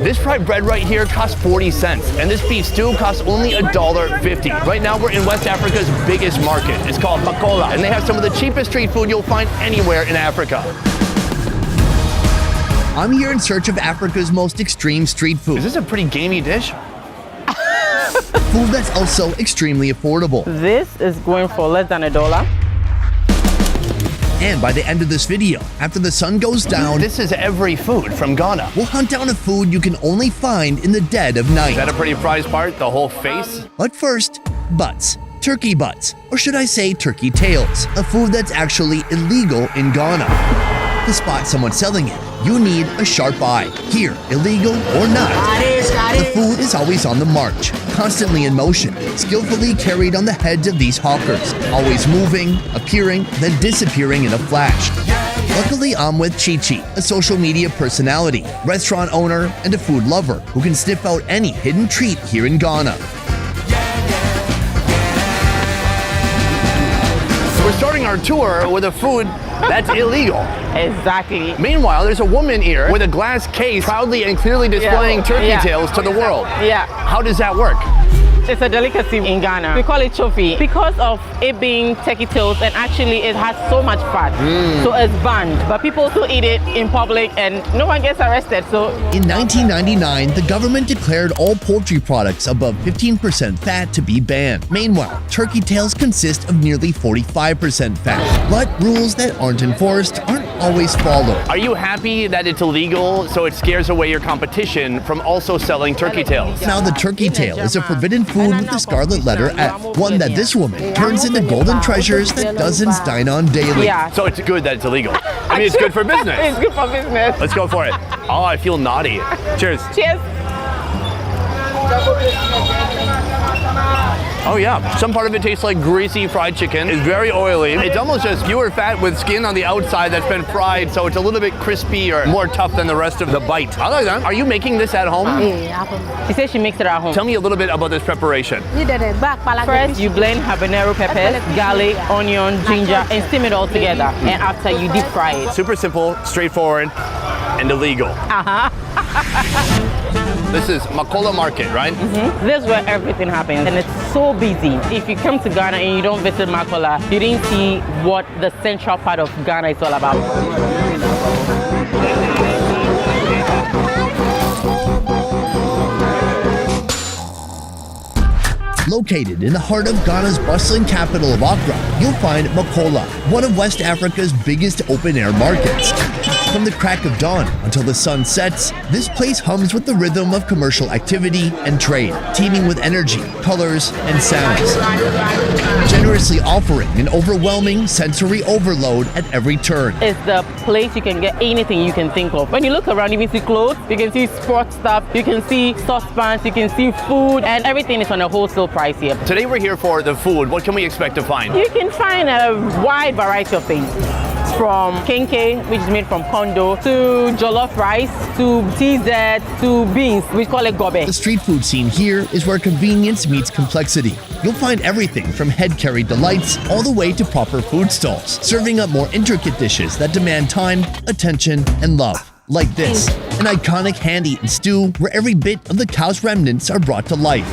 This fried bread right here costs 40 cents, and this beef stew costs only $1.50. Right now we're in West Africa's biggest market. It's called Makola, and they have some of the cheapest street food you'll find anywhere in Africa. I'm here in search of Africa's most extreme street food. Is this a pretty gamey dish? Food that's also extremely affordable. This is going for less than $1. And by the end of this video, after the sun goes down, This is every food from Ghana. we'll hunt down a food you can only find in the dead of night. Is that a pretty prized part? The whole face? But first, butts. Turkey butts, or should I say turkey tails, a food that's actually illegal in Ghana. To spot someone selling it, you need a sharp eye. Here, illegal or not, the food is always on the march, constantly in motion, skillfully carried on the heads of these hawkers, always moving, appearing, then disappearing in a flash. Luckily, I'm with Chi-Chi, a social media personality, restaurant owner, and a food lover who can sniff out any hidden treat here in Ghana. We're starting our tour with a food that's illegal. Exactly. Meanwhile, there's a woman here with a glass case proudly and clearly displaying turkey tails to the world. Yeah. How does that work? It's a delicacy in Ghana. We call it chofi because of it being turkey tails, and actually it has so much fat. So it's banned. But people still eat it in public and no one gets arrested. So In 1999, the government declared all poultry products above 15% fat to be banned. Meanwhile, turkey tails consist of nearly 45% fat. But rules that aren't enforced aren't always followed. Are you happy that it's illegal so it scares away your competition from also selling turkey tails? Now, the turkey tail is a forbidden food with the scarlet letter F, one that this woman turns into golden treasures that dozens dine on daily. yeah. So it's good that it's illegal. I mean, it's good for business. It's good for business. Let's go for it. Oh, I feel naughty. Cheers. Cheers. Oh yeah, some part of it tastes like greasy fried chicken. It's very oily. It's almost just pure fat with skin on the outside that's been fried, so it's a little bit crispy or more tough than the rest of the bite. I like that. Are you making this at home? She says she makes it at home. Tell me a little bit about this preparation. First, you blend habanero peppers, garlic, onion, ginger, and steam it all together. And after, you deep fry it. Super simple, straightforward, and illegal. This is Makola Market, right? This is where everything happens, and it's so busy. If you come to Ghana and you don't visit Makola, you didn't see what the central part of Ghana is all about. Located in the heart of Ghana's bustling capital of Accra, you'll find Makola, one of West Africa's biggest open-air markets. From the crack of dawn until the sun sets, this place hums with the rhythm of commercial activity and trade, teeming with energy, colors, and sounds. Generously offering an overwhelming sensory overload at every turn. It's the place you can get anything you can think of. When you look around, you can see clothes, you can see sports stuff, you can see saucepans, you can see food, and everything is on a wholesale price here. Today we're here for the food. What can we expect to find? You can find a wide variety of things. From kenke, which is made from kondo, to jollof rice, to TZ, to beans, we call it gobe. The street food scene here is where convenience meets complexity. You'll find everything from head-carried delights all the way to proper food stalls, serving up more intricate dishes that demand time, attention, and love. Like this, an iconic hand-eaten stew where every bit of the cow's remnants are brought to life.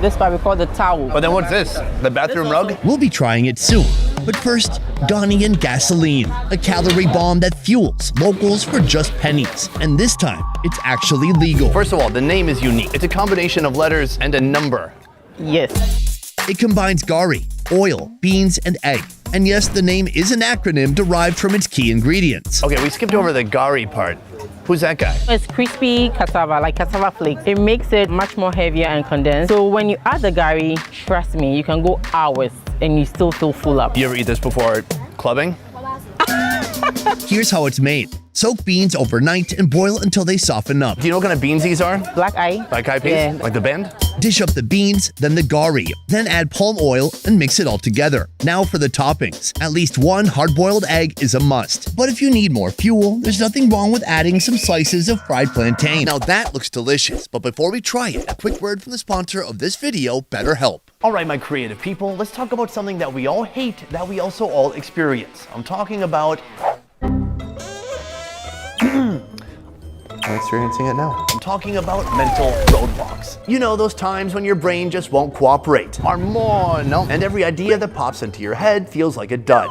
This part we call the towel. But then what's this? The bathroom rug? We'll be trying it soon. But first, Ghanaian gasoline, a calorie bomb that fuels locals for just pennies. And this time, it's actually legal. First of all, the name is unique. It's a combination of letters and a number. Yes. It combines gari, oil, beans, and egg. And yes, the name is an acronym derived from its key ingredients. Okay, we skipped over the gari part. Who's that guy? It's crispy cassava, like cassava flakes. It makes it much more heavier and condensed. So when you add the gari, trust me, you can go hours and you still feel full up. You ever eat this before clubbing? Here's how it's made. Soak beans overnight and boil until they soften up. Do you know what kind of beans these are? Black eye. Like eyed peas? Yeah. Like the band? Dish up the beans, then the gari. Then add palm oil and mix it all together. Now for the toppings. At least one hard-boiled egg is a must. But if you need more fuel, there's nothing wrong with adding some slices of fried plantain. Now that looks delicious, but before we try it, a quick word from the sponsor of this video, BetterHelp. All right, my creative people, let's talk about something that we all hate, that we also all experience. I'm talking about I'm experiencing it now. I'm talking about mental roadblocks. You know, those times when your brain just won't cooperate. And every idea that pops into your head feels like a dud.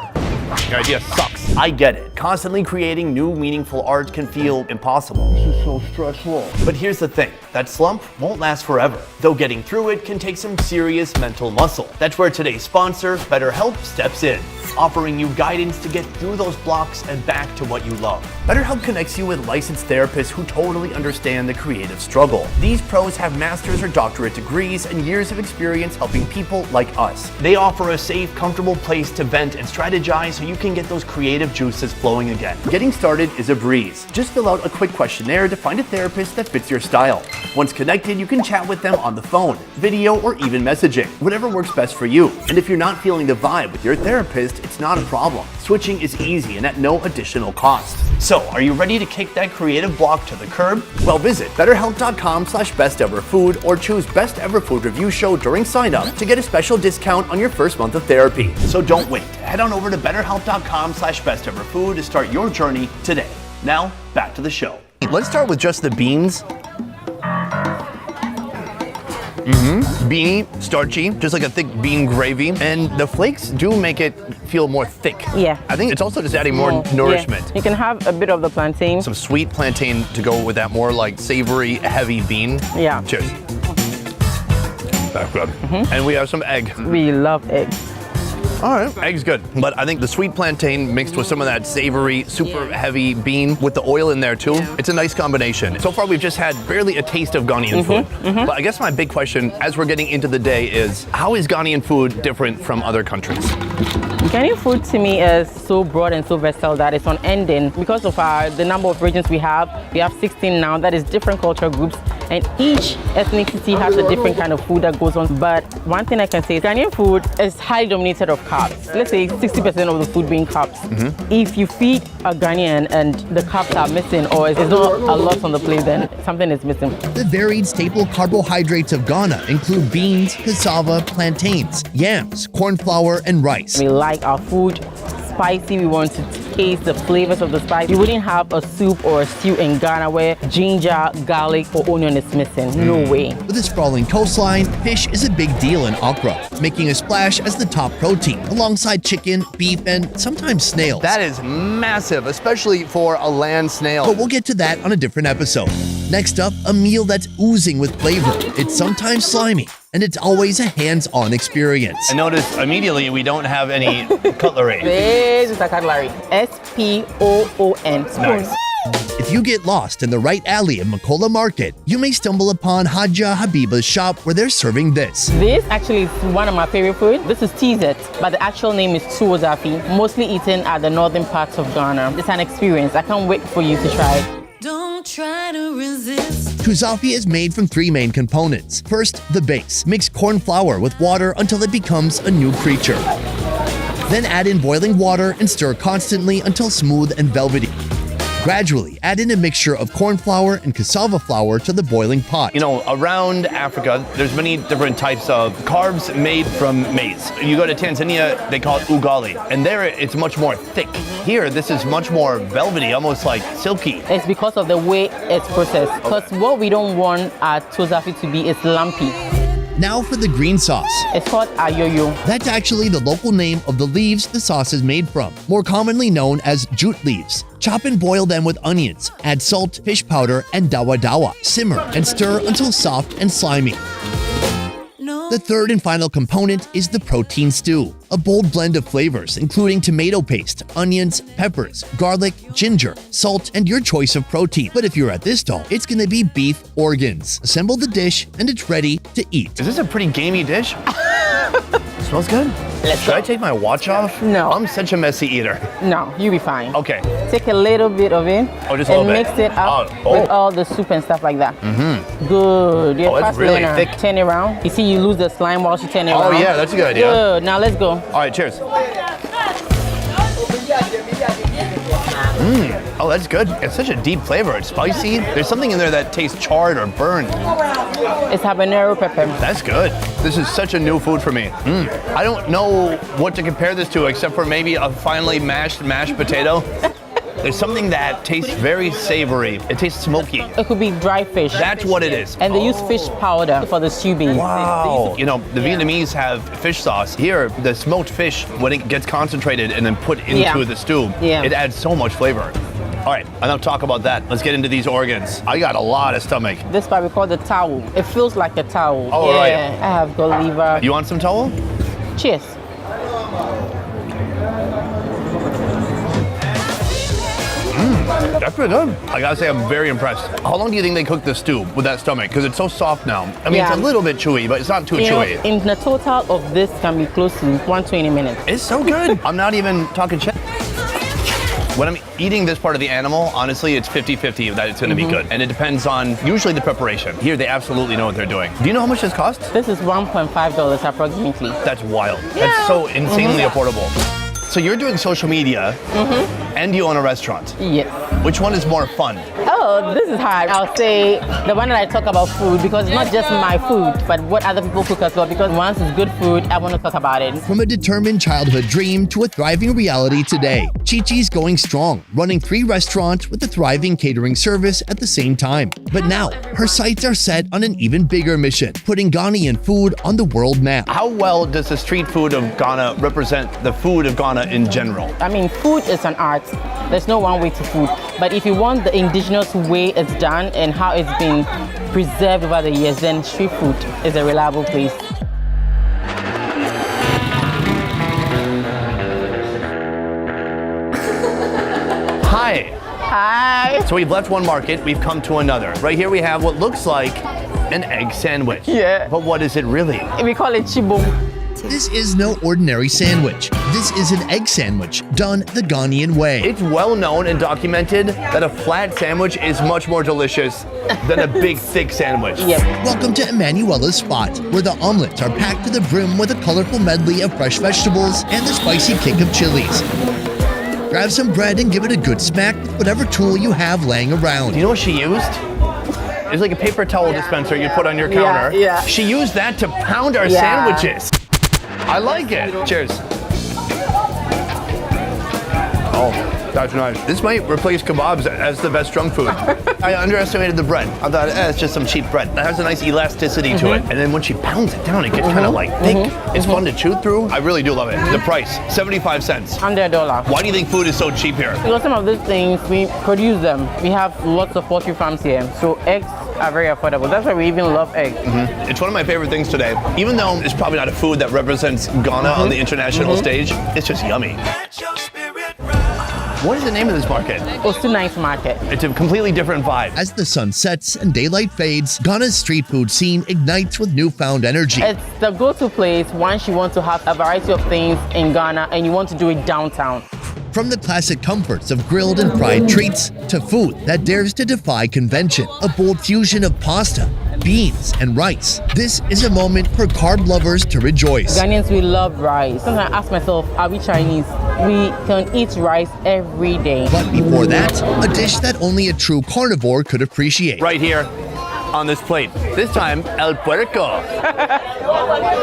Your idea sucks. I get it. Constantly creating new meaningful art can feel impossible. This is so stressful. But here's the thing. That slump won't last forever. Though getting through it can take some serious mental muscle. That's where today's sponsor, BetterHelp, steps in, offering you guidance to get through those blocks and back to what you love. BetterHelp connects you with licensed therapists who totally understand the creative struggle. These pros have master's or doctorate degrees and years of experience helping people like us. They offer a safe, comfortable place to vent and strategize so you can get those creative juices flowing again. Getting started is a breeze. Just fill out a quick questionnaire to find a therapist that fits your style. Once connected, you can chat with them on the phone, video, or even messaging, whatever works best for you. And if you're not feeling the vibe with your therapist, it's not a problem. Switching is easy and at no additional cost. So, are you ready to kick that creative block to the curb? Well, visit betterhelp.com/besteverfood or choose Best Ever Food Review Show during sign up to get a special discount on your first month of therapy. So don't wait. Head on over to betterhelp.com/besteverfood to start your journey today. Now, back to the show. Let's start with just the beans. Beany, starchy, just like a thick bean gravy. And the flakes do make it feel more thick. Yeah. I think it's also just adding more nourishment. Yeah. You can have a bit of the plantain. Some sweet plantain to go with that more like savory, heavy bean. Yeah. Cheers. That's good. And we have some egg. We love eggs. All right, egg's good. But I think the sweet plantain mixed with some of that savory, super heavy bean with the oil in there too, it's a nice combination. So far we've just had barely a taste of Ghanaian food. But I guess my big question as we're getting into the day is, how is Ghanaian food different from other countries? Ghanaian food to me is so broad and so versatile that it's unending. Because of the number of regions we have 16 now, that is different cultural groups, and each ethnicity has a different kind of food that goes on. But one thing I can say is Ghanaian food is highly dominated of carbs. Let's say 60% of the food being carbs. If you feed a Ghanaian and the carbs are missing or there's not a lot on the plate, then something is missing. The varied staple carbohydrates of Ghana include beans, cassava, plantains, yams, corn flour, and rice. We like our food spicy. We want to taste the flavors of the spice. You wouldn't have a soup or a stew in Ghana where ginger, garlic, or onion is missing. No way. With a sprawling coastline, fish is a big deal in Accra, making a splash as the top protein, alongside chicken, beef, and sometimes snails. That is massive, especially for a land snail. But we'll get to that on a different episode. Next up, a meal that's oozing with flavor. It's sometimes slimy, and it's always a hands-on experience. I noticed immediately we don't have any cutlery. This is a cutlery. SPOON. Spoon. Nice. If you get lost in the right alley of Makola Market, you may stumble upon Haja Habiba's shop where they're serving this. This actually is one of my favorite food. This is Tizet, but the actual name is Tuozafi, mostly eaten at the northern parts of Ghana. It's an experience. I can't wait for you to try it. Don't try to resist. Tuzafi is made from three main components. First, the base. Mix corn flour with water until it becomes a new creature. Then add in boiling water and stir constantly until smooth and velvety. Gradually, add in a mixture of corn flour and cassava flour to the boiling pot. You know, around Africa, there's many different types of carbs made from maize. You go to Tanzania, they call it ugali, and there it's much more thick. Here, this is much more velvety, almost like silky. It's because of the way it's processed. Because what we don't want our Tuozafi to be is lumpy. Now for the green sauce. It's called ayoyo. That's actually the local name of the leaves the sauce is made from, more commonly known as jute leaves. Chop and boil them with onions, add salt, fish powder, and dawa dawa. Simmer and stir until soft and slimy. No. The third and final component is the protein stew, a bold blend of flavors including tomato paste, onions, peppers, garlic, ginger, salt, and your choice of protein. But if you're at this stall, it's gonna be beef organs. Assemble the dish and it's ready to eat. Is this a pretty gamey dish? Smells good. Should I take my watch off? No. I'm such a messy eater. No, you'll be fine. Okay. Take a little bit of it Oh, just a and little bit. mix it up Oh. with all the soup and stuff like that. Good. You're Oh, it's fast really learner. thick. Turn it around. You see, you lose the slime while you turn it Oh, around. yeah, that's a good idea. Good. Now let's go. All right, cheers. Oh, that's good. It's such a deep flavor. It's spicy. There's something in there that tastes charred or burned. It's habanero pepper. That's good. This is such a new food for me. I don't know what to compare this to except for maybe a finely mashed potato. There's something that tastes very savory. It tastes smoky. It could be dry fish. That's what it is. And they use fish powder for the stew base. Wow. You know, the Vietnamese have fish sauce. Here, the smoked fish, when it gets concentrated and then put into the stew, it adds so much flavor. All right, enough talk about that. Let's get into these organs. I got a lot of stomach. This part we call the towel. It feels like a towel. Oh, yeah, right. I have got liver. You want some towel? Cheers. That's pretty good. I gotta say, I'm very impressed. How long do you think they cook the stew with that stomach? Because it's so soft now. I mean, it's a little bit chewy, but it's not too You know, chewy. in the total of this can be close to 120 minutes. It's so good. I'm not even talking shit. When I'm eating this part of the animal, honestly, it's 50-50 that it's gonna be good. And it depends on usually the preparation. Here, they absolutely know what they're doing. Do you know how much this costs? This is $1.5 approximately. That's wild. That's so insanely affordable. So you're doing social media and you own a restaurant. Yes. Which one is more fun? Oh, this is hard. I'll say the one that I talk about food because it's not just my food, but what other people cook as well. Because once it's good food, I want to talk about it. From a determined childhood dream to a thriving reality today, Chi-Chi's going strong, running 3 restaurants with a thriving catering service at the same time. But now, her sights are set on an even bigger mission, putting Ghanaian food on the world map. How well does the street food of Ghana represent the food of Ghana in general? I mean, food is an art. There's no one way to food. But if you want the indigenous way it's done and how it's been preserved over the years, then street food is a reliable place. Hi. Hi. So we've left one market, we've come to another. Right here we have what looks like an egg sandwich. Yeah. But what is it really? We call it chibum. This is no ordinary sandwich. This is an egg sandwich done the Ghanaian way. It's well known and documented that a flat sandwich is much more delicious than a big, thick sandwich. Yep. Welcome to Emanuela's Spot, where the omelets are packed to the brim with a colorful medley of fresh vegetables and the spicy kick of chilies. Grab some bread and give it a good smack with whatever tool you have laying around. You know what she used? It's like a paper towel dispenser you put on your counter. Yeah. She used that to pound our Yeah. sandwiches. I like it. Cheers. Oh, that's nice. This might replace kebabs as the best junk food. I underestimated the bread. I thought, it's just some cheap bread. That has a nice elasticity to it. And then when she pounds it down, it gets kind of like thick. It's fun to chew through. I really do love it. The price, 75 cents. $100. Why do you think food is so cheap here? Because some of these things, we produce them. We have lots of poultry farms here. So eggs are very affordable. That's why we even love eggs. It's one of my favorite things today. Even though it's probably not a food that represents Ghana on the international stage, it's just yummy. What is the name of this market? Also nice market. It's a completely different vibe. As the sun sets and daylight fades, Ghana's street food scene ignites with newfound energy. It's the go-to place once you want to have a variety of things in Ghana and you want to do it downtown. From the classic comforts of grilled and fried treats to food that dares to defy convention, a bold fusion of pasta, beans, and rice. This is a moment for carb lovers to rejoice. Ghanaians, we love rice. Sometimes I ask myself, are we Chinese? We can eat rice every day. But before that, a dish that only a true carnivore could appreciate. Right here on this plate. This time, El Puerco.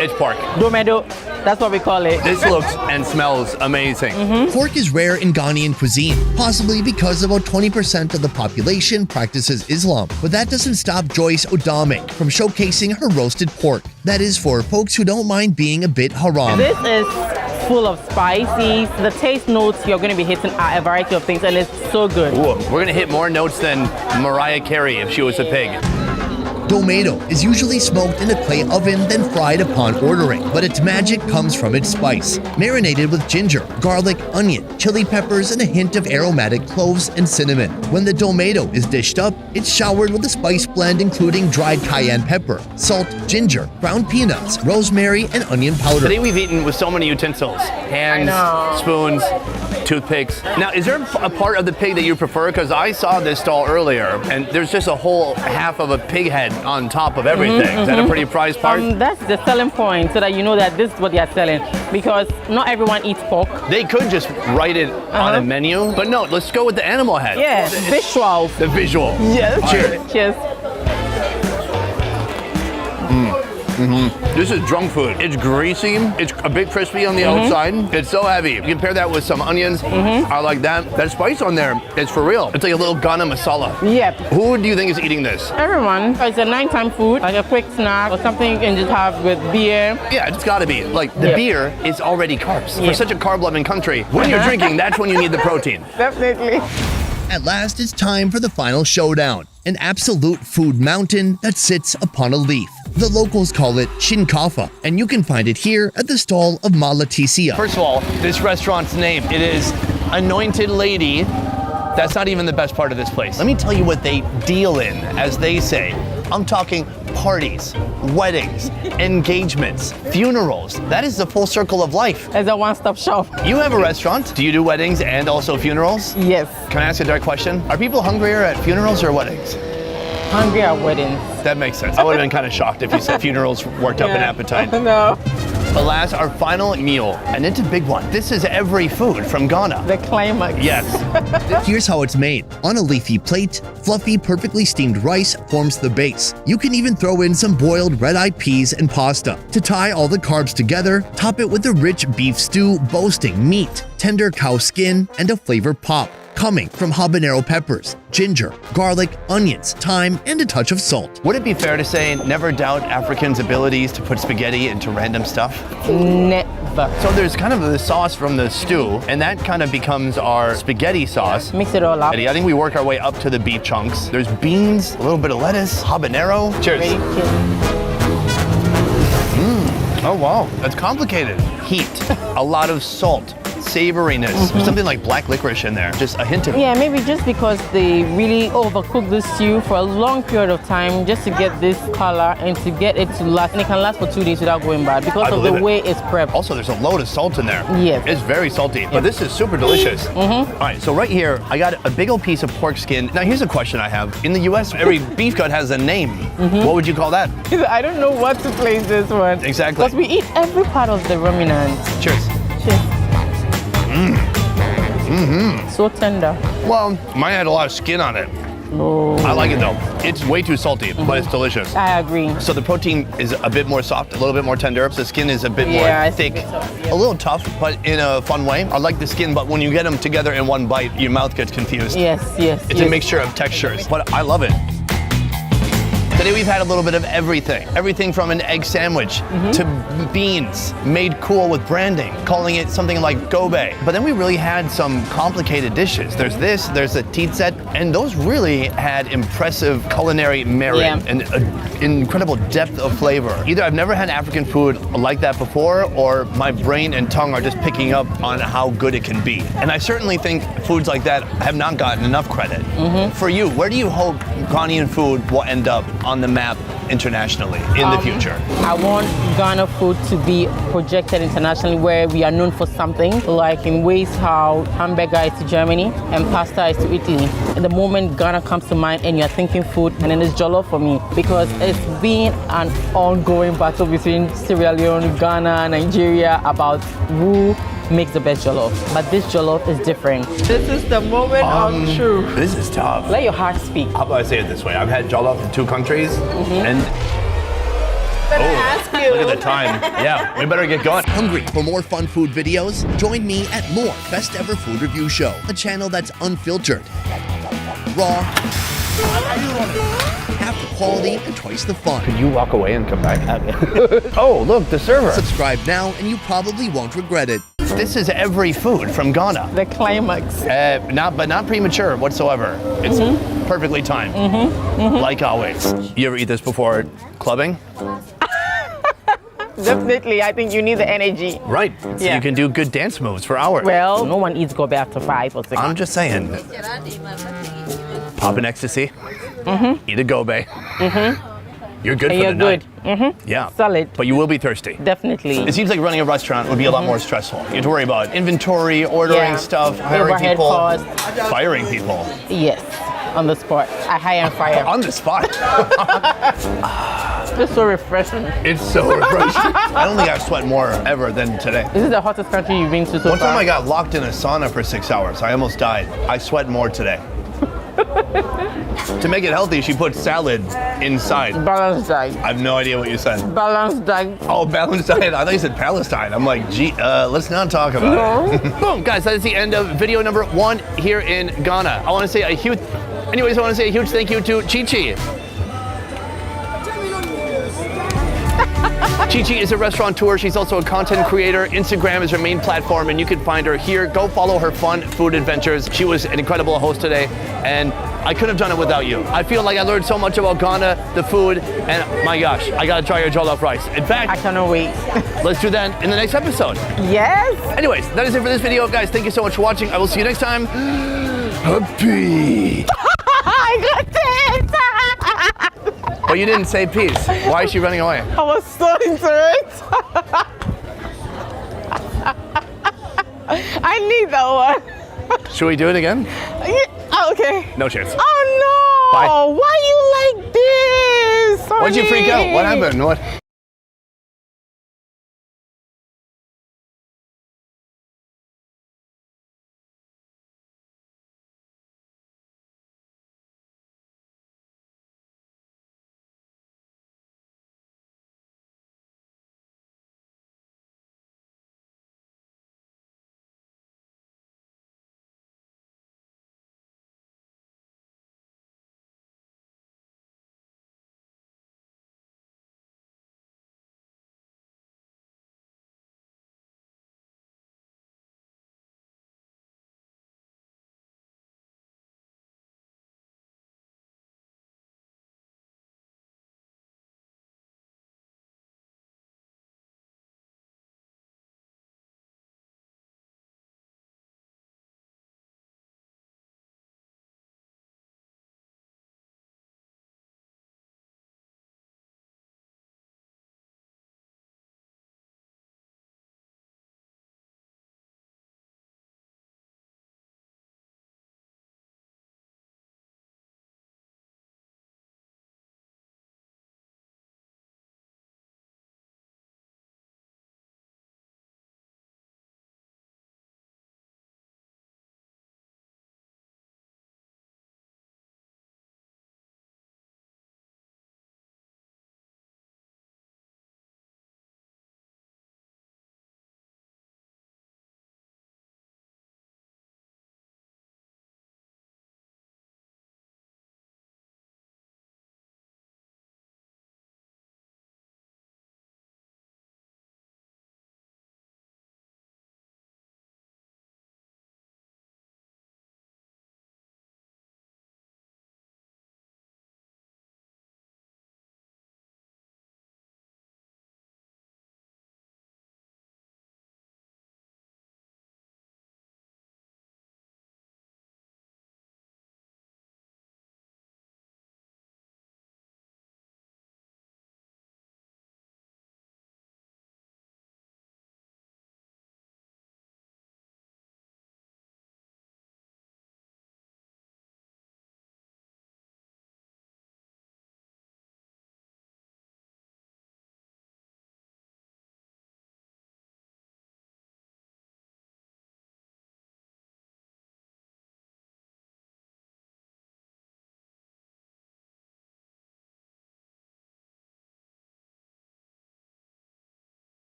It's pork. Domedo, that's what we call it. This looks and smells amazing. Pork is rare in Ghanaian cuisine, possibly because about 20% of the population practices Islam. But that doesn't stop Joyce Odame from showcasing her roasted pork. That is for folks who don't mind being a bit haram. This is full of spices. The taste notes you're going to be hitting are a variety of things and it's so good. Ooh, we're gonna hit more notes than Mariah Carey if she was a pig. Domedo is usually smoked in a clay oven then fried upon ordering, but its magic comes from its spice. Marinated with ginger, garlic, onion, chili peppers, and a hint of aromatic cloves and cinnamon. When the domedo is dished up, it's showered with a spice blend including dried cayenne pepper, salt, ginger, ground peanuts, rosemary, and onion powder. Today we've eaten with so many utensils. Hands, spoons, toothpicks. Now, is there a part of the pig that you prefer? Because I saw this stall earlier, and there's just a whole half of a pig head on top of everything. Is that a pretty prized part? That's the selling point so that you know that this is what they are selling because not everyone eats pork. They could just write it on a menu, but no, let's go with the animal head. Yeah, visuals. The visual. Yes. Cheers. Cheers. This is drunk food. It's greasy. It's a bit crispy on the outside. It's so heavy. You can pair that with some onions. I like that. That spice on there, it's for real. It's like a little Ghana masala. Yep. Who do you think is eating this? Everyone. It's a nighttime food, like a quick snack or something you can just have with beer. Yeah, it's gotta be. Like, the Yep. beer is already carbs. For Yep. such a carb-loving country, when you're drinking, that's when you need the protein. Definitely. At last, it's time for the final showdown, an absolute food mountain that sits upon a leaf. The locals call it shinkafa, and you can find it here at the stall of Ma Leticia. First of all, this restaurant's name, it is Anointed Lady. That's not even the best part of this place. Let me tell you what they deal in, as they say. I'm talking parties, weddings, engagements, funerals. That is the full circle of life. It's a one-stop shop. You have a restaurant. Do you do weddings and also funerals? Yes. Can I ask you a direct question? Are people hungrier at funerals or weddings? Hungry at weddings. That makes sense. I would have been kind of shocked if you said funerals worked up an appetite. No. Alas, our final meal, and it's a big one. This is every food from Ghana. The climax. Yes. Here's how it's made. On a leafy plate, fluffy, perfectly steamed rice forms the base. You can even throw in some boiled red-eyed peas and pasta. To tie all the carbs together, top it with a rich beef stew boasting meat, tender cow skin, and a flavor pop, coming from habanero peppers, ginger, garlic, onions, thyme, and a touch of salt. Would it be fair to say never doubt Africans' abilities to put spaghetti into random stuff? Never. So there's kind of the sauce from the stew, and that kind of becomes our spaghetti sauce. Mix it all up. I think we work our way up to the beef chunks. There's beans, a little bit of lettuce, habanero. Cheers. Ready to- Oh wow, that's complicated. Heat, a lot of salt, savoriness. There's something like black licorice in there. Just a hint of Yeah, maybe just because they really overcook the stew for a long period of time just to get this color and to get it to last. And it can last for 2 days without going bad because I of the believe it. way it's prepped. Also, there's a load of salt in there. Yes. It's very salty, but this is super delicious. All right, so right here, I got a big old piece of pork skin. Now, here's a question I have. In the US, every beef cut has a name. What would you call that? I don't know what to place this one. Exactly. Because we eat every part of the ruminant. Cheers. Cheers. So tender. Well, mine had a lot of skin on it. Oh, I like it though. It's way too salty, but it's delicious. I agree. So the protein is a bit more soft, a little bit more tender. The skin is a bit Yeah, more I thick, think so, a little tough, but in a fun way. I like the skin, but when you get them together in one bite, your mouth gets confused. Yes, yes. It's a mixture of textures, but I love it. Today we've had a little bit of everything. Everything from an egg sandwich to beans made cool with branding, calling it something like gobe. But then we really had some complicated dishes. There's this, there's a titset, and those really had impressive culinary merit and an incredible depth of flavor. Either I've never had African food like that before, or my brain and tongue are just picking up on how good it can be. And I certainly think foods like that have not gotten enough credit. For you, where do you hope Ghanaian food will end up on the map internationally in the future? I want Ghana food to be projected internationally where we are known for something, like in ways how hamburger is to Germany and pasta is to Italy. And the moment Ghana comes to mind and you're thinking food, and then it's jollof for me, because it's been an ongoing battle between Sierra Leone, Ghana, Nigeria about who makes the best jollof. But this jollof is different. This is the moment of truth. This is tough. Let your heart speak. How about I say it this way? I've had jollof in 2 countries, and Ask you. look at the time. Yeah, we better get going. Hungry for more fun food videos? Join me at More Best Ever Food Review Show, a channel that's unfiltered, raw, half the quality, and twice the fun. Could you walk away and come back? Oh, look, the server. Subscribe now and you probably won't regret it. This is every food from Ghana. The climax. Not premature whatsoever. It's perfectly timed, like always. You ever eat this before clubbing? Definitely, I think you need the energy. Right. So Yeah. you can do good dance moves for hours. Well, no one eats gobe after 5 or 6. I'm just saying. Pop an ecstasy. Eat a gobe. You're good And for you're the good. night. Yeah. Solid. But you will be thirsty. Definitely. It seems like running a restaurant would be a lot more stressful. You have to worry about inventory, ordering Yeah. stuff, hiring Overhead people, costs. firing people. Yes, on the spot. I hire and fire. On the spot. It's so refreshing. It's so refreshing. I don't think I've sweat more ever than today. This is the hottest country you've been to so One time far. I got locked in a sauna for 6 hours. I almost died. I sweat more today. To make it healthy, she put salad inside. Balanced diet. I have no idea what you said. Balanced diet. Oh, balanced diet. I thought you said Palestine. I'm like, gee, let's not talk about it. Boom, guys, that is the end of video number 1 here in Ghana. I want to say a huge thank you to Chi-Chi. Chi-Chi is a restaurateur. She's also a content creator. Instagram is her main platform, and you can find her here. Go follow her fun food adventures. She was an incredible host today, and I couldn't have done it without you. I feel like I learned so much about Ghana, the food, and my gosh, I gotta try your jollof rice. In I fact, cannot wait. let's do that in the next episode. Yes. Anyways, that is it for this video, guys. Thank you so much for watching. I will see you next time. Happy. I got it. But you didn't say peace. Why is she running away? I was so into it. I need that one. Should we do it again? Oh, okay. No chance. Oh no! Bye. Why you like this? Why'd you freak out? What Honey? happened? What?